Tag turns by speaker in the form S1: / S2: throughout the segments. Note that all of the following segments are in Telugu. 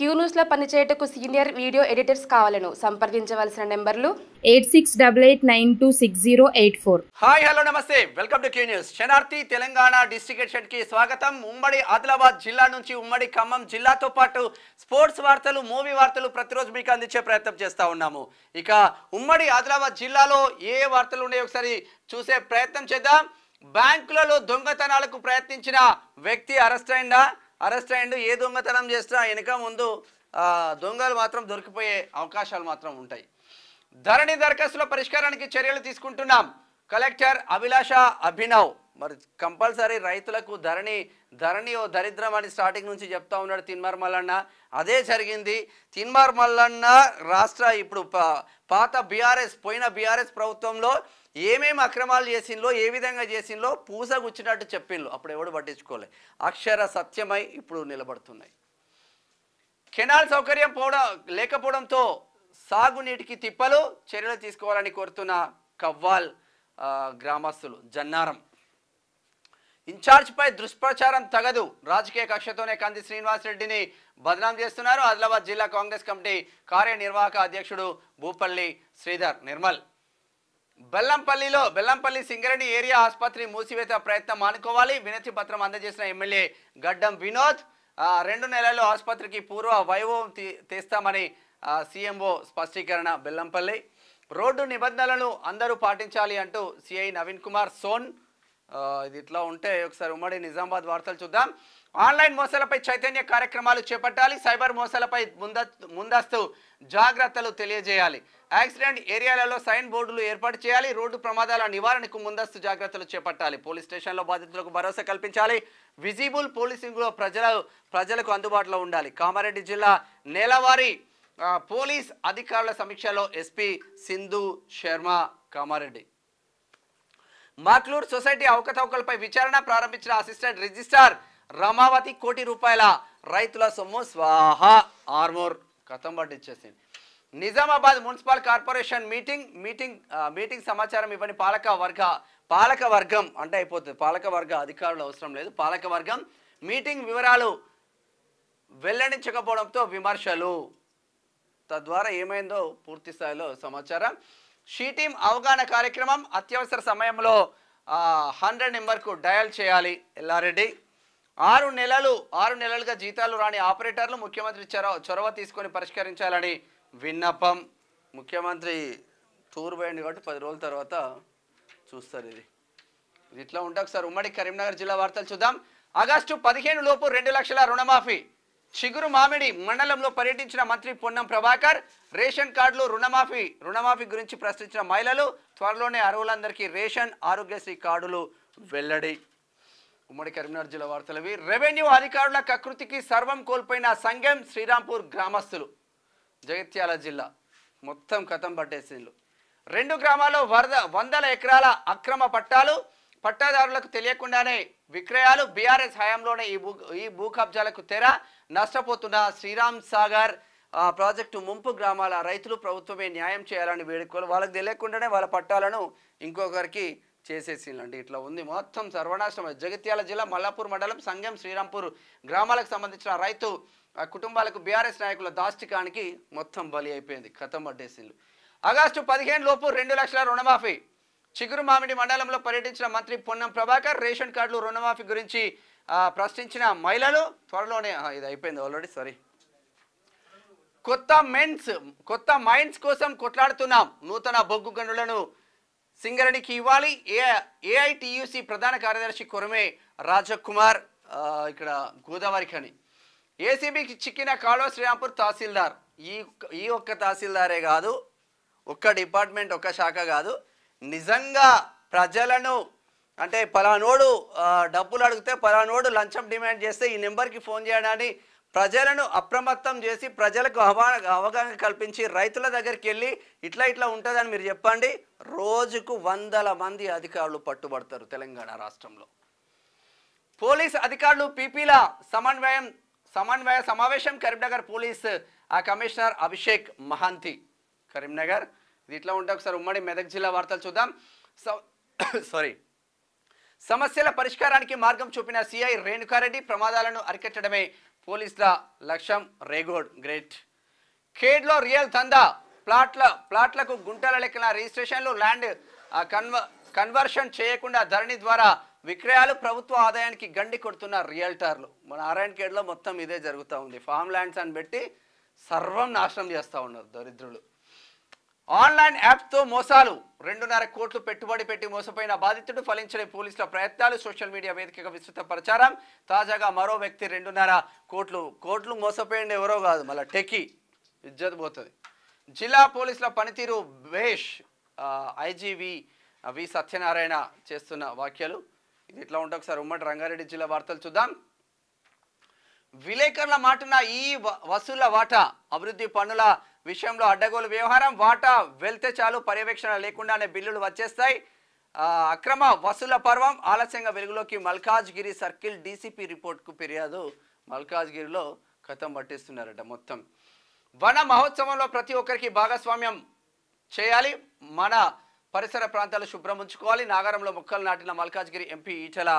S1: క్యూ న్యూస్లో పనిచేయటకు సీనియర్ వీడియో ఎడిటర్స్ కావాలను సంప్రదించవలసిన నెంబర్లు
S2: 8688926084.
S3: Hi hello namaste welcome to Q news. శనార్థి తెలంగాణ డిస్ట్రిక్ట్ ఎడిషన్ కి స్వాగతం. ఉమ్మడి ఆదిలాబాద్ జిల్లా నుంచి ఉమ్మడి ఖమ్మం జిల్లాతో పాటు స్పోర్ట్స్ వార్తలు, మూవీ వార్తలు ప్రతిరోజు మీకు అందించే ప్రయత్నం చేస్తూ ఉన్నాము. ఇక ఉమ్మడి ఆదిలాబాద్ జిల్లాలో ఏ వార్తలు ఉన్నాయో ఒకసారి చూసే ప్రయత్నం చేద్దాం. బ్యాంకులలో దొంగతనాలకు ప్రయత్నించిన వ్యక్తి అరెస్ట్ అయిండు. ఏ దొంగతనం చేసినా వెనక ముందు దొంగలు మాత్రం దొరికిపోయే అవకాశాలు మాత్రం ఉంటాయి. ధరణి దరఖాస్తుల పరిష్కారానికి చర్యలు తీసుకుంటున్నాం. కలెక్టర్ అభిలాష అభినవ్. మరి కంపల్సరీ రైతులకు ధరణి ఓ దరిద్రం అని స్టార్టింగ్ నుంచి చెప్తా ఉన్నాడు తిన్మార్ మల్లన్న. అదే జరిగింది. తిన్మార్ మల్లన్న రాష్ట్ర ఇప్పుడు పాత పోయిన బీఆర్ఎస్ ప్రభుత్వంలో ఏమేమి అక్రమాలు చేసిందో, ఏ విధంగా చేసిందో పూసగుచ్చినట్టు చెప్పిండ్రు. అప్పుడు ఎవడు పట్టించుకోలే. అక్షర సత్యమై ఇప్పుడు నిలబడుతున్నాయి. కెనాల్ సౌకర్యం లేకపోవడంతో సాగునీటికి తిప్పలు, చర్యలు తీసుకోవాలని కోరుతున్న కవ్వాల్ గ్రామస్తులు. జన్నారం ఇన్ఛార్జ్పై దుష్ప్రచారం తగదు. రాజకీయ కక్షతోనే కంది శ్రీనివాసరెడ్డిని బదనాం చేస్తున్నారు. ఆదిలాబాద్ జిల్లా కాంగ్రెస్ కమిటీ కార్యనిర్వాహక అధ్యక్షుడు భూపల్లి శ్రీధర్ నిర్మల్. బెల్లంపల్లి సింగరేణి ఏరియా ఆసుపత్రి మూసివేత ప్రయత్నం మానుకోవాలి. వినతి పత్రం అందజేసిన ఎమ్మెల్యే గడ్డం వినోద్. 2 నెలల్లో ఆసుపత్రికి పూర్వ వైభవం తెస్తామని సీఎంఓ స్పష్టీకరణ. బెల్లంపల్లి రోడ్డు నిబంధనలను అందరూ పాటించాలి అంటూ సిఐ నవీన్ కుమార్ సోన్. ఇది ఇట్లా ఉంటే ఒకసారి ఉమ్మడి నిజామాబాద్ వార్తలు చూద్దాం. ఆన్లైన్ మోసాలపై చైతన్య కార్యక్రమాలు చేపట్టాలి. సైబర్ మోసాలపై ముందస్తు జాగ్రత్తలు తెలియజేయాలి. యాక్సిడెంట్ ఏరియాలలో సైన్ బోర్డులు ఏర్పాటు చేయాలి. రోడ్డు ప్రమాదాల నివారణకు ముందస్తు జాగ్రత్తలు చేపట్టాలి. పోలీస్ స్టేషన్లో బాధితులకు భరోసా కల్పించాలి. విజిబుల్ పోలీసింగ్లో ప్రజలకు అందుబాటులో ఉండాలి. కామారెడ్డి జిల్లా నెలవారీ పోలీస్ అధికారుల సమీక్షలో ఎస్పీ సింధు శర్మ కామారెడ్డి. మాక్లూర్ సొసైటీ అవకతవకలపై విచారణ ప్రారంభించిన అసిస్టెంట్ రిజిస్ట్రార్ రమావతి. ₹1 కోటి రైతుల సొమ్ము స్వాహా. ఆర్మూర్ కథం పట్టించేసింది. నిజామాబాద్ మున్సిపల్ కార్పొరేషన్ మీటింగ్ సమాచారం ఇవ్వని పాలక వర్గం అంటే అయిపోతుంది. పాలకవర్గ అధికారులు అవసరం లేదు. పాలకవర్గం మీటింగ్ వివరాలు వెల్లడించకపోవడంతో విమర్శలు. తద్వారా ఏమైందో పూర్తి స్థాయిలో సమాచారం. షీటీం అవగాహన కార్యక్రమం. అత్యవసర సమయంలో 100 నెంబర్కు డయల్ చేయాలి. ఎల్లారెడ్డి. 6 నెలలుగా జీతాలు రాని ఆపరేటర్లు ముఖ్యమంత్రి చొరవ తీసుకొని పరిష్కరించాలని విన్నపం. ముఖ్యమంత్రి టూర్ పోయింది కాబట్టి 10 రోజుల తర్వాత చూస్తారు. ఇది ఇట్లా ఉంటే ఒకసారి ఉమ్మడి కరీంనగర్ జిల్లా వార్తలు చూద్దాం. ఆగస్టు 15 లోపు 2 లక్షల రుణమాఫీ. చిగురు మామిడి మండలంలో పర్యటించిన మంత్రి పొన్నం ప్రభాకర్. రేషన్ కార్డులు రుణమాఫీ గురించి ప్రశ్నించిన మహిళలు. త్వరలోనే అర్హులందరికీ రేషన్, ఆరోగ్యశ్రీ కార్డులు వెల్లడి. ఉమ్మడి కరీంనగర్ జిల్లా వార్తలవి. రెవెన్యూ అధికారుల కకృతికి సర్వం కోల్పోయిన సంగెం శ్రీరాంపూర్ గ్రామస్తులు. జగిత్యాల జిల్లా మొత్తం కథం పట్టేసిండ్రు. 2 గ్రామాల్లో 100 ఎకరాల అక్రమ పట్టాదారులకు తెలియకుండానే విక్రయాలు. బీఆర్ఎస్ హయాంలోనే ఈ భూ కబ్జాలకు తెర. నష్టపోతున్న శ్రీరామ్ సాగర్ ప్రాజెక్టు ముంపు గ్రామాల రైతులు ప్రభుత్వమే న్యాయం చేయాలని వేడుకోలు. వాళ్ళకి తెలియకుండానే వాళ్ళ పట్టాలను ఇంకొకరికి చేసేసిందండి. ఇట్లా ఉంది మొత్తం సర్వనాశనం. జగిత్యాల జిల్లా మల్లాపూర్ మండలం సంగెం శ్రీరాంపూర్ గ్రామాలకు సంబంధించిన రైతు కుటుంబాలకు బీఆర్ఎస్ నాయకుల దాష్టికానికి మొత్తం బలి అయిపోయింది. కథం పట్టేసిండ్రు. ఆగస్టు 15 లోపు 2 లక్షల రుణమాఫీ. చిగురు మామిడి మండలంలో పర్యటించిన మంత్రి పొన్నం ప్రభాకర్. రేషన్ కార్డులు రుణమాఫీ గురించి ప్రశ్నించిన మహిళలు. త్వరలోనే ఇది అయిపోయింది ఆల్రెడీ. సారీ. కొత్త మైన్స్ కోసం కొట్లాడుతున్నాం. నూతన బొగ్గు గనులను సింగరేణికి ఇవ్వాలి. ఏఐటియుసి ప్రధాన కార్యదర్శి కొరమే రాజకుమార్. ఇక్కడ గోదావరి ఖని. ఏసీబీకి చిక్కిన కాలువ శ్రీరాంపూర్ తహసీల్దార్. ఈ ఒక్క తహసీల్దారే కాదు, ఒక్క డిపార్ట్మెంట్, ఒక్క శాఖ కాదు. నిజంగా ప్రజలను అంటే పలానోడు డబ్బులు అడిగితే, పలానోడు లంచం డిమాండ్ చేస్తే ఈ నెంబర్కి ఫోన్ చేయడాన్ని ప్రజలను అప్రమత్తం చేసి ప్రజలకు అవగాహన కల్పించి రైతుల దగ్గరికి వెళ్ళి ఇట్లా ఉంటుందని మీరు చెప్పండి. రోజుకు 100 మంది అధికారులు పట్టుబడతారు తెలంగాణ రాష్ట్రంలో. పోలీస్ అధికారులు పీపీల సమన్వయ సమావేశం. Karimnagar police commissioner Abhishek Mahanti. కరీంనగర్. ఇది ఇట్లా ఉంటే ఒకసారి ఉమ్మడి మెదక్ జిల్లా వార్తలు చూద్దాం. సమస్యల పరిష్కారానికి మార్గం చూపిన సిఐ రేణుకారెడ్డి. ప్రమాదాలను అరికట్టడమే పోలీసుల లక్ష్యం. రేగోడ్ గ్రేట్. ఖేడ్లో రియల్ దందా. ప్లాట్లకు గుంటల లెక్కన రిజిస్ట్రేషన్లు, ల్యాండ్ కన్వర్షన్ చేయకుండా ధరణి ద్వారా విక్రయాలు, ప్రభుత్వ ఆదాయానికి గండి కొడుతున్న రియల్టర్లు. మన నారాయణఖేడ్లో మొత్తం ఇదే జరుగుతూ ఉంది. ఫామ్ ల్యాండ్స్ అని పెట్టి సర్వం నాశనం చేస్తూ ఉన్నారు దరిద్రులు. ఆన్లైన్ యాప్తో మోసాలు. 2.5 కోట్లు పెట్టుబడి పెట్టి మోసపోయిన బాధితుడు. ఫలించని పోలీసుల ప్రయత్నాలు. సోషల్ మీడియా వేదికగా విస్తృత ప్రచారం. తాజాగా మరో వ్యక్తి 2.5 కోట్లు మోసపోయింది. ఎవరో కాదు, మళ్ళీ టెకి ఇజ్జత్ పోతుంది. జిల్లా పోలీసుల పనితీరు భేష్. ఐజీవి వి సత్యనారాయణ చేస్తున్న వ్యాఖ్యలు. ఇది ఎట్లా ఉంటే ఒకసారి ఉమ్మడి రంగారెడ్డి జిల్లా వార్తలు చూద్దాం. విలేకరుల మాటున ఈ వసూళ్ల వాటా. అభివృద్ధి పన్నుల విషయంలో అడ్డగోలు వ్యవహారం. వాటా వెళ్తే చాలు, పర్యవేక్షణ లేకుండానే బిల్లులు వచ్చేస్తాయి. అక్రమ వసూళ్ల పర్వం ఆలస్యంగా వెలుగులోకి. మల్కాజ్గిరి సర్కిల్ డీసీపీ రిపోర్ట్కు ఫిర్యాదు. మల్కాజ్గిరిలో కథం పట్టిస్తున్నారట మొత్తం. వన మహోత్సవంలో ప్రతి ఒక్కరికి భాగస్వామ్యం చేయాలి. మన పరిసర ప్రాంతాలు శుభ్రం ఉంచుకోవాలి. నాగారంలో మొక్కలు నాటిన మల్కాజ్గిరి ఎంపీ ఈటల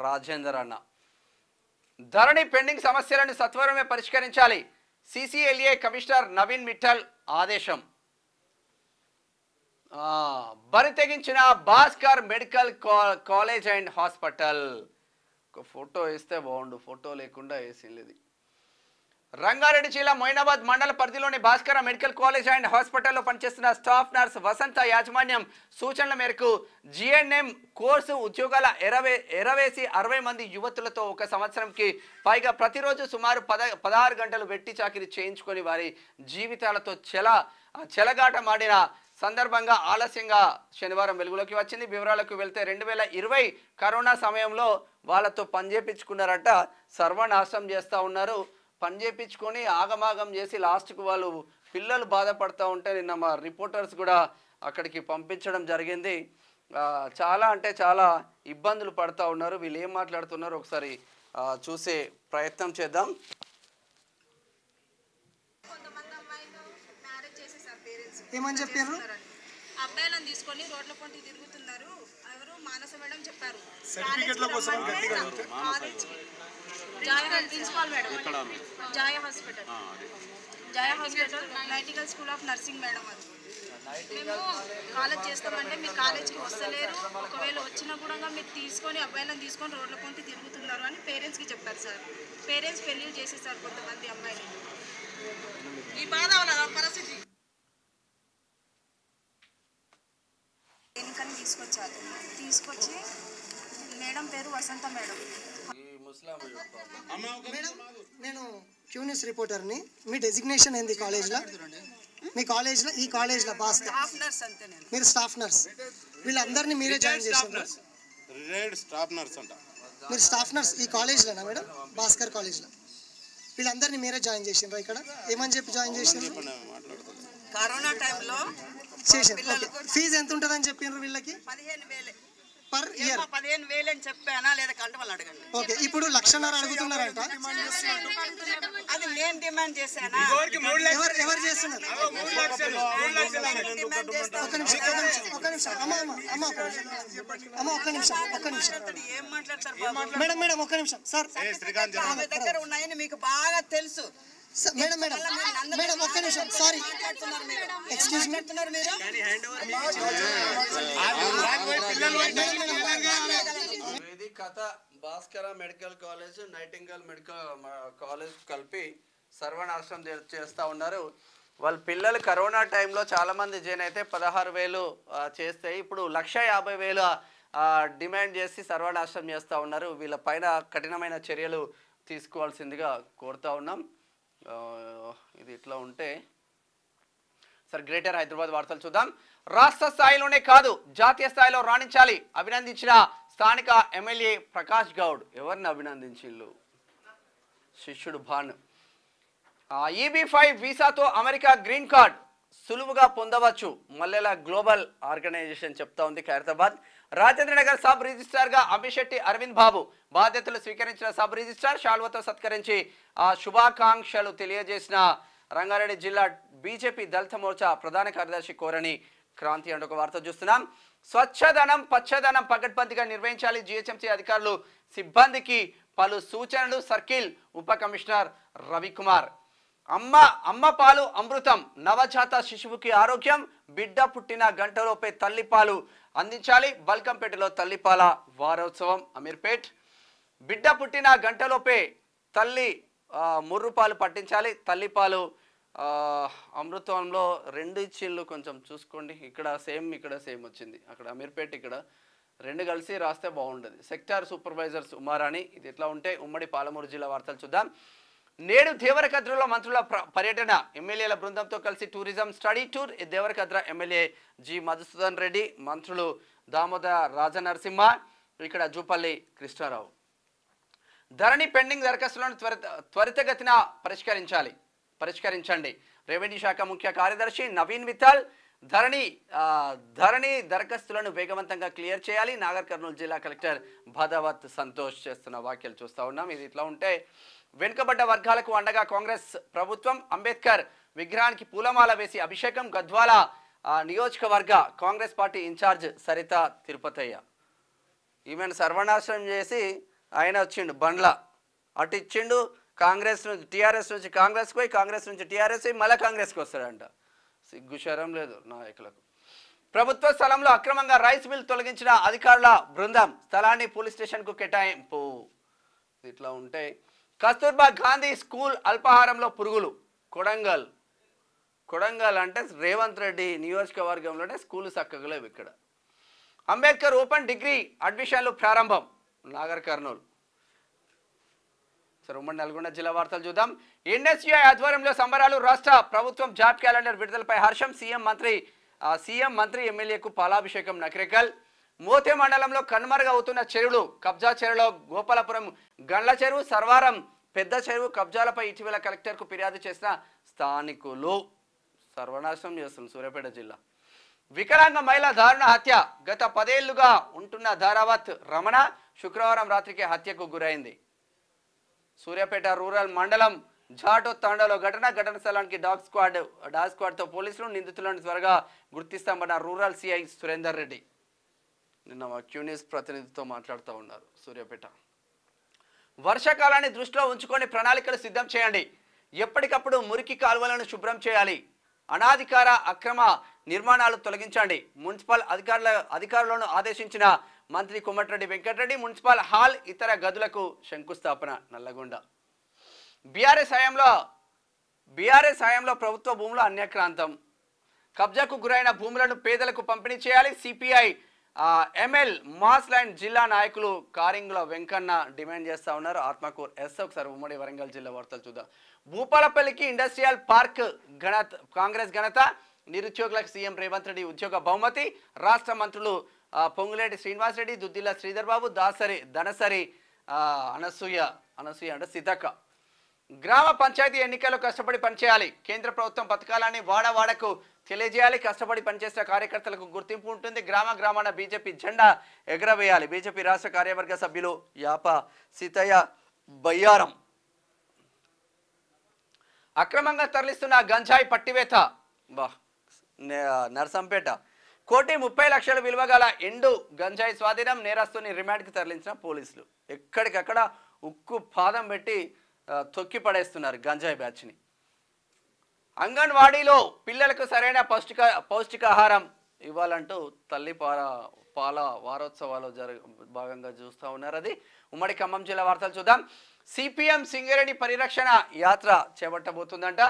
S3: రాజేందర్ అన్న. ధరణి పెండింగ్ సమస్యలను సత్వరమే పరిష్కరించాలి. సిసిఎల్ఏ కమిషనర్ నవీన్ మిట్టల్ ఆదేశం. బరి తెగించిన Bhaskar medical college and hospital. ఒక ఫోటో వేస్తే బాగుండు, ఫోటో లేకుండా వేసింది. రంగారెడ్డి జిల్లా మొయినాబాద్ మండల పరిధిలోని భాస్కర మెడికల్ కాలేజ్ అండ్ హాస్పిటల్లో పనిచేస్తున్న స్టాఫ్ నర్స్ వసంత యాజమాన్యం సూచనల మేరకు జిఎన్ఎం కోర్సు ఉద్యోగాల ఎరవేసి 60 మంది యువతులతో 1 సంవత్సరంకి పైగా ప్రతిరోజు సుమారు 16 గంటలు వెట్టి చాకిరీ చేయించుకొని వారి జీవితాలతో చెలగాటమాడిన సందర్భంగా ఆలస్యంగా శనివారం వెలుగులోకి వచ్చింది. వివరాలకు వెళ్తే 2020 కరోనా సమయంలో వాళ్ళతో పనిచేపించుకున్నారట. సర్వనాశనం చేస్తూ ఉన్నారు. పని చేయించుకొని ఆగమాగం చేసి లాస్ట్కు వాళ్ళు పిల్లలు బాధపడుతూ ఉంటే నిన్న మా రిపోర్టర్స్ కూడా అక్కడికి పంపించడం జరిగింది. చాలా అంటే చాలా ఇబ్బందులు పడుతూ ఉన్నారు. వీళ్ళు ఏం మాట్లాడుతున్నారో ఒకసారి చూసే ప్రయత్నం చేద్దాం.
S2: ఏమని చెప్పారు?
S4: అబ్బాయిలను తీసుకొని రోడ్ల పొంటి తిరుగుతున్నారు. ఎవరు మానస మేడం చెప్పారు.
S2: సర్టిఫికెట్ల కోసం గట్టిగా
S4: ప్రిన్సిపాల్ మేడం జాయ హాస్పిటల్ నైటికల్ స్కూల్ ఆఫ్ నర్సింగ్ మేడం అది. మేము కాలేజ్ చేస్తామంటే మీరు కాలేజ్కి వస్తలేరు, ఒకవేళ వచ్చినా కూడా మీరు తీసుకొని అబ్బాయిలను తీసుకొని రోడ్ల పొంటి తిరుగుతున్నారు అని పేరెంట్స్కి చెప్పారు సార్. పేరెంట్స్ పెళ్లి చేసేసారు కొంతమంది అమ్మాయిలు. ఈ బాధ పరిస్థితి ఎన్నికని తీసుకొచ్చి మేడం పేరు వసంత మేడం.
S2: మేడం, నేను క్యూనిస్ రిపోర్టర్ని. మీ డెసిగ్నేషన్ ఏంది కాలేజ్లో? మీ కాలేజ్లో ఈ కాలేజ్లో భాస్కర్ మీరు స్టాఫ్ నర్స్. వీళ్ళందరినీ మీరే జాయిన్ చేస్తారు.
S5: మీరు
S2: స్టాఫ్ నర్స్ ఈ కాలేజ్లోనా మేడం? భాస్కర్ కాలేజ్లో వీళ్ళందరినీ మీరే జాయిన్ చేసిండ్రా? ఇక్కడ ఏమని చెప్పి జాయిన్ చేసిండ్రు?
S4: కరోనా టైంలో
S2: చేసిండ్రు. ఫీజు ఎంత ఉంటుందని చెప్పిండ్రు వీళ్ళకి?
S4: 15,000
S2: పర్ ఇయర్.
S4: 15,000 అని చెప్పానా లేదా కంటే వాళ్ళు అడగండి.
S2: ఓకే, ఇప్పుడు 1,50,000 అడుగుతున్నారంట.
S4: అది నేను డిమాండ్ చేశానా?
S2: ఎవరు చేస్తున్నారు? ఒక్క నిమిషం
S4: ఏం మాట్లాడతారు
S2: మేడం ఒక్క నిమిషం సార్.
S4: ఆమె దగ్గర ఉన్నాయని మీకు బాగా తెలుసు.
S2: మేడం ఒక్క నిమిషం, సారీ ఎక్స్క్యూజ్ మీ.
S3: ఇది కథ. Bhaskara medical college, Nightingale medical college కలిపి సర్వనాశనం చేస్తూ ఉన్నారు. వాళ్ళ పిల్లలు కరోనా టైంలో చాలామంది జాయిన్ అయితే 16,000 చేస్తే ఇప్పుడు 1,50,000 డిమాండ్ చేసి సర్వనాశనం చేస్తూ ఉన్నారు. వీళ్ళ పైన కఠినమైన చర్యలు తీసుకోవాల్సిందిగా కోరుతూ ఉన్నాం. ఇది ఇట్లా ఉంటే సరే, గ్రేటర్ హైదరాబాద్ వార్తలు చూద్దాం. రాష్ట్ర స్థాయిలోనే కాదు జాతీయ స్థాయిలో రాణించాలి అభినందించిన స్థానిక ఎమ్మెల్యే ప్రకాష్ గౌడ్. ఎవరిని అభినందించిళ్ళు? శిష్యుడు భాన్. EB-5 వీసాతో అమెరికా గ్రీన్ కార్డ్ సులువుగా పొందవచ్చు మల్లెల గ్లోబల్ ఆర్గనైజేషన్ చెప్తా ఉంది. ఖైరతాబాద్ రాజేంద్రనగర్ సబ్ రిజిస్ట్రార్గా అభిశెట్టి అరవింద్ బాబు బాధ్యతలు స్వీకరించిన సబ్ రిజిస్ట్రార్ శాల్వతో సత్కరించి శుభాకాంక్షలు తెలియజేసిన రంగారెడ్డి జిల్లా బీజేపీ దళిత మోర్చా ప్రధాన కార్యదర్శి కోరని క్రాంతి. అంటే ఒక వార్త చూస్తున్నాం. స్వచ్ఛదనం పచ్చదనం పకడ్బందీగా నిర్వహించాలి. జిహెచ్ఎంసీ అధికారులు సిబ్బందికి పలు సూచనలు. సర్కిల్ ఉప కమిషనర్ రవికుమార్. అమ్మ పాలు అమృతం. నవజాత శిశువుకి ఆరోగ్యం. బిడ్డ పుట్టిన గంటలోపే తల్లిపాలు అందించాలి. బల్కంపేటలో తల్లిపాల వారోత్సవం. అమీర్పేట్. బిడ్డ పుట్టిన గంటలోపే తల్లి ముర్రుపాలు పట్టించాలి. తల్లిపాలు అమృతంలో 2 ఇచ్చిళ్ళు కొంచెం చూసుకోండి. ఇక్కడ సేమ్ వచ్చింది. అక్కడ అమీర్పేట్ ఇక్కడ 2 కలిసి రాస్తే బాగుంటుంది. Sector supervisors Uma Rani. ఇది ఎట్లా ఉంటే ఉమ్మడి పాలమూరు జిల్లా వార్తలు చూద్దాం. నేడు దేవరకద్రలో మంత్రుల పర్యటన. ఎమ్మెల్యేల బృందంతో కలిసి tourism study tour. Devarakadra MLA G Madhusudan Reddy, మంత్రులు దామోదర రాజనరసింహ, ఇక్కడ జూపల్లి కృష్ణారావు. ధరణి పెండింగ్ దరఖాస్తులను త్వరితగతిన పరిష్కరించండి. రెవెన్యూ శాఖ ముఖ్య కార్యదర్శి నవీన్ మిత్తల్. ధరణి దరఖాస్తులను వేగవంతంగా క్లియర్ చేయాలి. నాగర్ కర్నూలు జిల్లా కలెక్టర్ భదవత్ సంతోష్ చేస్తున్న వ్యాఖ్యలు చూస్తూ ఉన్నాం. ఇది ఇట్లా ఉంటే వెనుకబడ్డ వర్గాలకు అండగా కాంగ్రెస్ ప్రభుత్వం. అంబేద్కర్ విగ్రహానికి పూలమాల వేసి అభిషేకం. గద్వాల నియోజకవర్గ కాంగ్రెస్ పార్టీ ఇన్ఛార్జ్ సరిత తిరుపతయ్య. ఈమెను సర్వనాశనం చేసి ఆయన వచ్చిండు బండ్ల. అటు ఇచ్చిండు కాంగ్రెస్ నుంచి టీఆర్ఎస్ నుంచి కాంగ్రెస్కి పోయి, కాంగ్రెస్ నుంచి టీఆర్ఎస్ పోయి మళ్ళీ కాంగ్రెస్కి వస్తాడంట. సిగ్గుశరం లేదు నాయకులకు. ప్రభుత్వ స్థలంలో అక్రమంగా రైస్ మిల్ తొలగించిన అధికారుల బృందం. స్థలాన్ని పోలీస్ స్టేషన్కు కేటాయింపు. ఇట్లా ఉంటే కస్తూర్బా గాంధీ స్కూల్ అల్పాహారంలో పురుగులు. కొడంగల్ అంటే రేవంత్ రెడ్డి నియోజకవర్గంలోనే స్కూల్ చక్కగలేవు ఇక్కడ. అంబేద్కర్ ఓపెన్ డిగ్రీ అడ్మిషన్లు ప్రారంభం. నాగర్ కర్నూలు. ఉమ్మడి నల్గొండ జిల్లా వార్తలు చూద్దాం. ఎన్ఎస్యుఐ ఆధ్వర్యంలో సంబరాలు. రాష్ట్ర ప్రభుత్వం జాబ్ క్యాలెండర్ విడుదలపై హర్షం. సీఎం మంత్రి ఎమ్మెల్యేకు పాలాభిషేకం. నకరేకల్. మోతే మండలంలో కనుమరుగవుతున్న చెరువులు. కబ్జా చెరువులో గోపాలపురం గండ్ల చెరువు, సర్వారం పెద్ద చెరువు కబ్జాలపై ఇటీవల కలెక్టర్కు ఫిర్యాదు చేసిన స్థానికులు. సర్వనాశనం చేస్తుంది సూర్యాపేట జిల్లా. వికలాంగ మహిళ దారుణ హత్య. గత 10 ఏళ్లుగా ఉంటున్న ధారావత్ రమణ శుక్రవారం రాత్రికి హత్యకు గురైంది. సూర్యాపేట రూరల్ మండలం జాటో తాండాలో ఘటన స్థలానికి డాగ్ స్క్వాడ్తో పోలీసులు. నిందితులను త్వరగా గుర్తిస్తామన్న రూరల్ సిఐ సురేందర్ రెడ్డి. నిన్న క్యూన్యూస్ ప్రతినిధితో మాట్లాడుతూ ఉన్నారు. సూర్యాపేట. వర్షాకాలాన్ని దృష్టిలో ఉంచుకొని ప్రణాళికలు సిద్ధం చేయండి. ఎప్పటికప్పుడు మురికి కాలువలను శుభ్రం చేయాలి. అనాధికార అక్రమ నిర్మాణాలు తొలగించండి. మున్సిపల్ అధికారులను ఆదేశించిన మంత్రి కోమటిరెడ్డి వెంకటరెడ్డి. మున్సిపల్ హాల్ ఇతర గదులకు శంకుస్థాపన. నల్లగొండ. బీఆర్ఎస్ హయాంలో ప్రభుత్వ భూముల అన్యాక్రాంతం. కబ్జాకు గురైన భూములను పేదలకు పంపిణీ చేయాలి. సిపిఐ ఎంఎల్ మాస్ లైన్ జిల్లా నాయకులు కారింగుల వెంకన్న డిమాండ్ చేస్తా ఉన్నారు. ఆత్మకూర్ ఒకసారి ఉమ్మడి వరంగల్ జిల్లా వార్తలు చూద్దాం. భూపాలపల్లికి ఇండస్ట్రియల్ పార్క్ కాంగ్రెస్ ఘనత. నిరుద్యోగులకు సీఎం రేవంత్ రెడ్డి ఉద్యోగ బహుమతి. రాష్ట్ర మంత్రులు పొంగులేటి శ్రీనివాసరెడ్డి, దుద్దిల్ల శ్రీధర్ బాబు, దనసరి అనసూయ అంటే సీతక్క. గ్రామ పంచాయతీ ఎన్నికల్లో కష్టపడి పనిచేయాలి. కేంద్ర ప్రభుత్వం పథకాలని వాడవాడకు తెలియజేయాలి. కష్టపడి పనిచేసిన కార్యకర్తలకు గుర్తింపు ఉంటుంది. గ్రామాన బీజేపీ జెండా ఎగరవేయాలి. బీజేపీ రాష్ట్ర కార్యవర్గ సభ్యులు యాప సీతయ్య బయ్యారం. అక్రమంగా తరలిస్తున్న గంజాయి పట్టివేత. నర్సంపేట. 1,30,00,000 విలువ గల ఎండు గంజాయి స్వాధీనం. నేరస్తుని రిమాండ్కి తరలించిన పోలీసులు. ఎక్కడికక్కడ ఉక్కు పాదం పెట్టి తొక్కి పడేస్తున్నారు గంజాయి బ్యాచ్ని. అంగన్వాడీలో పిల్లలకు సరైన పౌష్టికాహారం ఇవ్వాలంటూ తల్లి పాల వారోత్సవాలు భాగంగా చూస్తూ ఉన్నారు. అది ఉమ్మడి ఖమ్మం జిల్లా వార్తలు చూద్దాం. సిపిఎం సింగరేణి పరిరక్షణ యాత్ర చేపట్టబోతుందంట.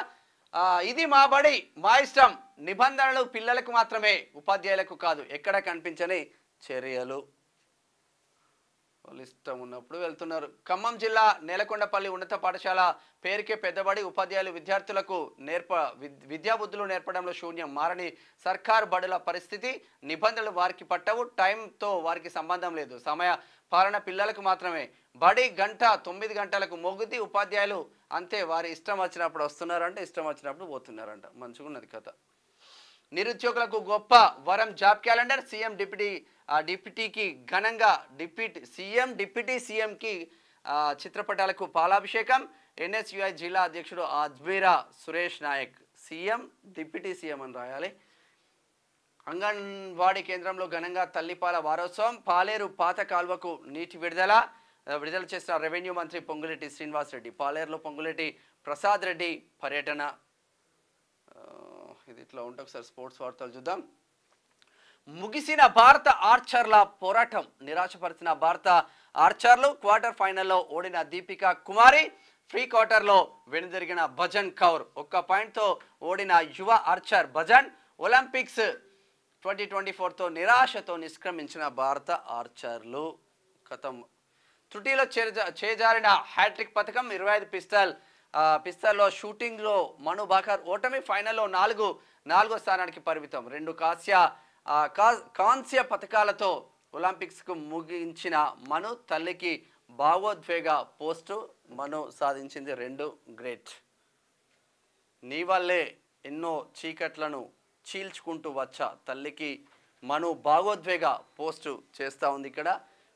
S3: ఇది మా బడి మా ఇష్టం. నిబంధనలు పిల్లలకు మాత్రమే, ఉపాధ్యాయులకు కాదు. ఎక్కడ కనిపించని చర్యలు. వాళ్ళు ఇష్టం ఉన్నప్పుడు వెళ్తున్నారు. ఖమ్మం జిల్లా నేలకొండపల్లి ఉన్నత పాఠశాల పేరుకే పెద్దబడి. ఉపాధ్యాయులు విద్యార్థులకు విద్యాబుద్ధులు నేర్పడంలో శూన్యం. మారని సర్కారు బడుల పరిస్థితి. నిబంధనలు వారికి పట్టవు. టైంతో వారికి సంబంధం లేదు. సమయ పాలన పిల్లలకు మాత్రమే. బడి 9 గంటలకు మోగుద్ది. ఉపాధ్యాయులు అంతే, వారి ఇష్టం వచ్చినప్పుడు వస్తున్నారంట, ఇష్టం వచ్చినప్పుడు పోతున్నారంట. మంచిగా ఉన్నది కథ. నిరుద్యోగులకు గొప్ప వరం జాబ్ క్యాలెండర్. సీఎం డిప్యూటీకి ఘనంగా డిప్యూటీ సీఎంకి చిత్రపటాలకు పాలాభిషేకం. ఎన్ఎస్యుఐ జిల్లా అధ్యక్షుడు Ajmeera Suresh Nayak. CM deputy CM అని రాయాలి. అంగన్వాడీ కేంద్రంలో ఘనంగా తల్లిపాల వారోత్సవం. పాలేరు పాత కాల్వకు నీటి విడుదల చేసిన రెవెన్యూ మంత్రి పొంగులేటి శ్రీనివాసరెడ్డి. పాలేరులో పొంగులేటి ప్రసాద్ రెడ్డి పర్యటన. ఇది ఇట్లా ఉంటే ఒకసారి స్పోర్ట్స్ వార్తలు చూద్దాం. ముగిసిన భారత ఆర్చర్ల పోరాటం. నిరాశపరిచిన భారత ఆర్చర్లు క్వార్టర్ ఫైనల్లో ఓడిన దీపికా కుమారి, ప్రీ క్వార్టర్లో వెనుదిరిగిన భజన్ కౌర్. 1 పాయింట్తో ఓడిన యువ ఆర్చర్ భజన్ ఒలింపిక్స్ 2024తో నిరాశతో నిష్క్రమించిన భారత ఆర్చర్లు. కథం త్రుటిలో చేజారిన హ్యాట్రిక్ పథకం. 25 పిస్తల్లో షూటింగ్లో మను భాకర్ ఓటమి. ఫైనల్లో నాలుగో స్థానానికి పరిమితం. 2 కాంస్య పథకాలతో ఒలింపిక్స్కు ముగించిన మను తల్లికి భావోద్వేగ పోస్టు. మను సాధించింది 2 గ్రేట్. నీ వల్లే ఎన్నో చీకట్లను చీల్చుకుంటూ వచ్చా తల్లికి మను భావోద్వేగ పోస్టు చేస్తూ ఉంది ఇక్కడ.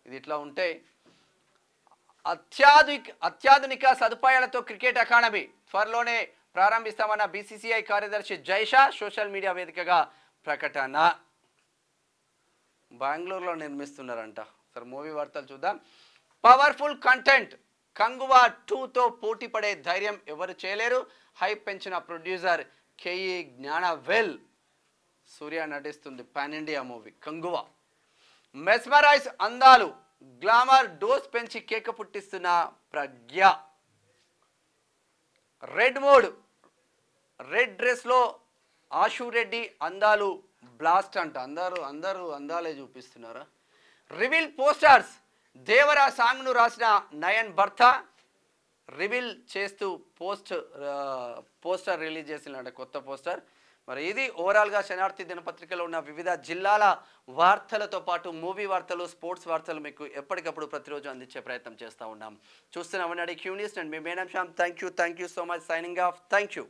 S3: ఇది ఇట్లా ఉంటే అత్యాధునిక సదుపాయాలతో క్రికెట్ అకాడమీ త్వరలోనే ప్రారంభిస్తామన్న బీసీసీఐ కార్యదర్శి జైషా. సోషల్ మీడియా వేదికగా ప్రకటన. బెంగళూరులో నిర్మిస్తున్నారంట. సరే మూవీ వార్తలు చూద్దాం. Powerful content. కంగువా 2తో పోటీ పడే ధైర్యం ఎవరు చేయలేరు. హైప్ పెంచిన ప్రొడ్యూసర్ కేఈ జ్ఞానవేల్. సూర్య నటిస్తుంది pan India movie Kanguva. Mesmerise అందాలు. గ్లామర్ డోస్ పెంచి కేక పుట్టిస్తున్న ప్రజ్ఞ. రెడ్ డ్రెస్లో ఆశు రెడ్డి అందాలు బ్లాస్ట్ అంట. అందరూ అందాలే చూపిస్తున్నారా. Reveal posters. దేవరా సాంగ్ను రాసిన నయన్ భర్త రివీల్ చేస్తూ పోస్టర్ రిలీజ్ చేసినట్టు కొత్త పోస్టర్. మరి ఇది ఓవరాల్గా శనార్థి దినపత్రికలో ఉన్న వివిధ జిల్లాల వార్తలతో పాటు మూవీ వార్తలు, స్పోర్ట్స్ వార్తలు మీకు ఎప్పటికప్పుడు ప్రతిరోజు అందించే ప్రయత్నం చేస్తూ ఉన్నాం. చూస్తున్నామన్నాడు క్యూ న్యూస్. అండ్ మీ madam Shyam. Thank you so much. Signing off. Thank you.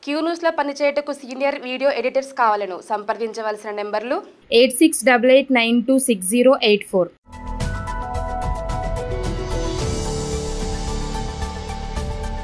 S1: Q న్యూస్లో పనిచేయటకు సీనియర్ వీడియో ఎడిటర్స్ కావాలను సంప్రదించవలసిన నెంబర్లు
S5: 8688926084.